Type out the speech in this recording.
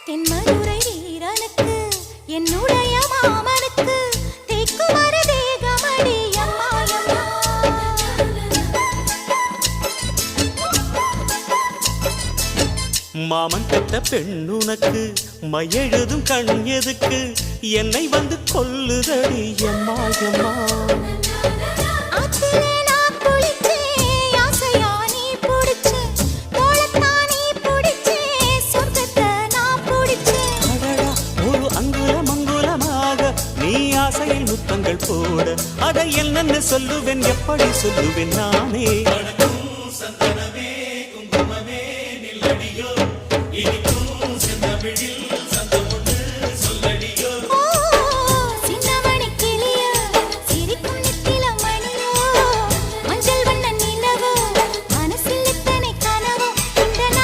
தென்மதுரை வீரனுக்கு என்னுடைய மாமனுக்கு தேக்குமர தேகமடி அம்மா அம்மா. மாமன் பெற்ற பெண்ணுனக்கு மையெழுதும் கண் எதுக்கு என்னை வந்து கொல்லுதடி அம்மா அம்மா. ஆசையில் முத்தங்கள் போட அதை என்னன்னு சொல்லுவேன் எப்படி சொல்லுவேன் நானே. சந்தனமே குங்குமமே நில்லடியோ இனிக்கும் செந்தமிழில்